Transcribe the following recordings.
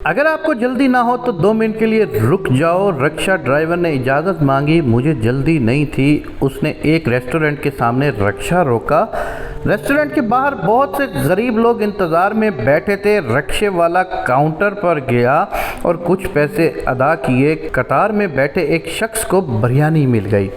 اگر آپ کو جلدی نہ ہو تو 2 منٹ کے لیے رک جاؤ۔ رکشہ ڈرائیور نے اجازت مانگی۔ مجھے جلدی نہیں تھی۔ اس نے ایک ریسٹورنٹ کے سامنے رکشہ روکا۔ ریسٹورنٹ کے باہر بہت سے غریب لوگ انتظار میں بیٹھے تھے۔ رکشے والا کاؤنٹر پر گیا اور کچھ پیسے ادا کیے۔ قطار میں بیٹھے ایک شخص کو بریانی مل گئی۔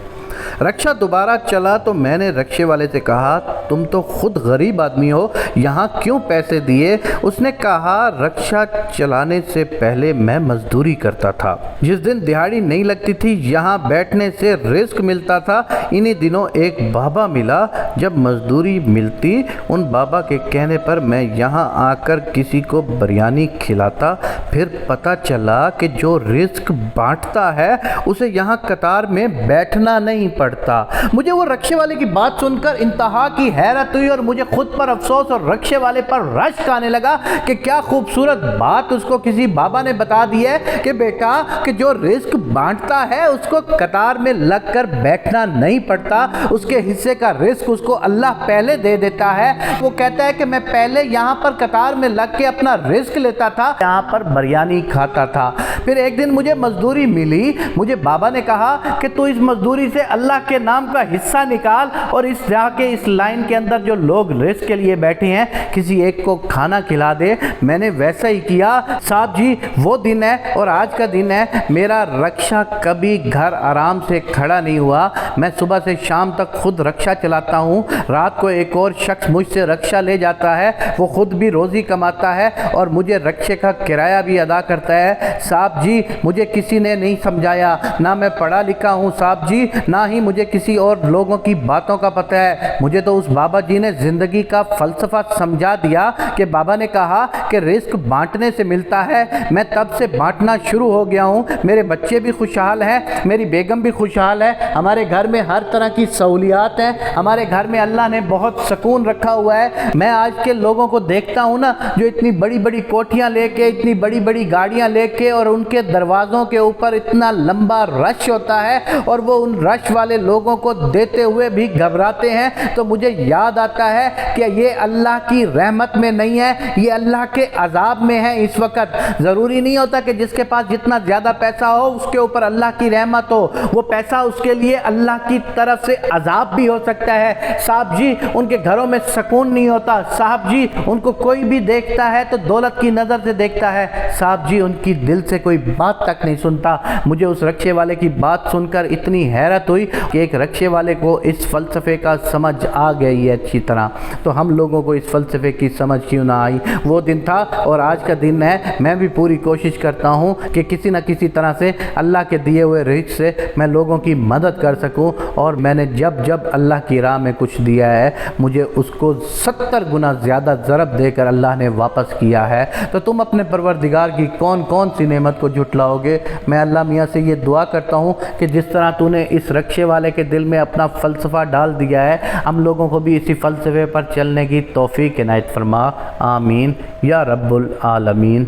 رکشہ دوبارہ چلا تو میں نے رکشے والے سے کہا، تم تو خود غریب آدمی ہو، یہاں کیوں پیسے دیے؟ اس نے کہا، رکشہ چلانے سے پہلے میں مزدوری کرتا تھا۔ جس دن دہاڑی نہیں لگتی تھی یہاں بیٹھنے سے رزق ملتا تھا۔ انہی دنوں ایک بابا ملا۔ جب مزدوری ملتی ان بابا کے کہنے پر میں یہاں آ کر کسی کو بریانی کھلاتا۔ پھر پتہ چلا کہ جو رزق بانٹتا ہے اسے یہاں قطار میں بیٹھنا نہیں پڑتا۔ مجھے وہ رکشے والے کی بات سن کر انتہا کی حیرت ہوئی اور مجھے خود پر افسوس اور رکشے والے پر رشک آنے لگا کہ کیا خوبصورت بات اس کو کسی بابا نے بتا دی ہے کہ بیٹا کہ جو رزق بانٹتا ہے اس کو قطار میں لگ کر بیٹھنا نہیں پڑتا، اس کے حصے کا رزق اس کو اللہ پہلے دے دیتا ہے۔ وہ کہتا ہے کہ میں پہلے یہاں پر قطار میں لگ کے اپنا رزق لیتا تھا، یہاں پر بریانی کھاتا تھا۔ پھر ایک دن مجھے مزدوری ملی۔ مجھے بابا نے کہا کہ تو اس مزدوری سے اللہ کے نام کا حصہ نکال اور اس جا کے اس لائن کے اندر جو لوگ رزق کے لیے بیٹھے ہیں کسی ایک کو کھانا کھلا دے۔ میں نے ویسا ہی کیا۔ صاحب جی وہ دن ہے اور آج کا دن ہے، میرا رکشہ کبھی گھر آرام سے کھڑا نہیں ہوا۔ میں صبح سے شام تک خود رکشہ چلاتا ہوں۔ رات کو ایک اور شخص مجھ سے رکشہ لے جاتا ہے، وہ خود بھی روزی کماتا ہے اور مجھے رکشے کا کرایہ بھی ادا کرتا ہے۔ صاحب جی مجھے کسی نے نہیں سمجھایا، نہ میں پڑھا لکھا ہوں صاحب جی، نہ ہی مجھے کسی اور لوگوں کی باتوں کا پتہ ہے۔ مجھے تو اس بابا جی نے زندگی کا فلسفہ سمجھا دیا کہ بابا نے کہا کہ رزق بانٹنے سے ملتا ہے۔ میں تب سے بانٹنا شروع ہو گیا ہوں۔ میرے بچے بھی خوشحال ہیں، میری بیگم بھی خوشحال ہے، ہمارے گھر میں ہر طرح کی سہولیات ہیں، ہمارے گھر میں اللہ نے بہت سکون رکھا ہوا ہے۔ میں آج کے لوگوں کو دیکھتا ہوں نا جو اتنی بڑی بڑی کوٹھیاں لے کے، اتنی بڑی بڑی گاڑیاں لے کے اور ان کے دروازوں کے اوپر اتنا لمبا رش ہوتا ہے اور وہ ان رش والے لوگوں کو دیتے ہوئے بھی گھبراتے ہیں، تو مجھے یاد آتا ہے کہ یہ اللہ کی رحمت میں نہیں ہے، یہ اللہ کے عذاب میں ہے اس وقت۔ ضروری نہیں ہوتا کہ جس کے پاس جتنا زیادہ پیسہ ہو اس کے اوپر اللہ کی رحمت ہو، وہ پیسہ اس کے لیے اللہ کی طرف سے عذاب بھی ہو سکتا ہے۔ صاحب جی ان کے گھروں میں سکون نہیں ہوتا، صاحب جی ان کو کوئی بھی دیکھتا ہے تو دولت کی نظر سے دیکھتا ہے، صاحب جی ان کی دل سے کوئی بات تک نہیں سنتا۔ مجھے اس رکشے والے کی بات سن کر اتنی حیرت ہوئی کہ ایک رکشے والے کو اس فلسفے کا سمجھ آ گئی ہے اچھی طرح، تو ہم لوگوں کو اس فلسفے کی سمجھ کیوں نہ آئی؟ وہ دن تھا اور آج کا دن ہے۔ میں بھی پوری کوشش کرتا ہوں کہ کسی نہ کسی طرح سے اللہ کے دیے ہوئے رزق سے میں لوگوں کی مدد کر سکوں، اور میں نے جب اللہ کی راہ میں کچھ دیا ہے مجھے اس کو 70 گنا زیادہ ضرب دے کر اللہ نے واپس کیا ہے۔ تو تم اپنے پروردگار کی کون کون سی نعمت کو جھٹلاؤ گے؟ میں اللہ میاں سے یہ دعا کرتا ہوں کہ جس طرح تو نے اس رکشے والے کے دل میں اپنا فلسفہ ڈال دیا ہے، ہم لوگوں کو بھی اسی فلسفے پر چلنے کی توفیق عنایت فرما۔ آمین یا رب العالمین۔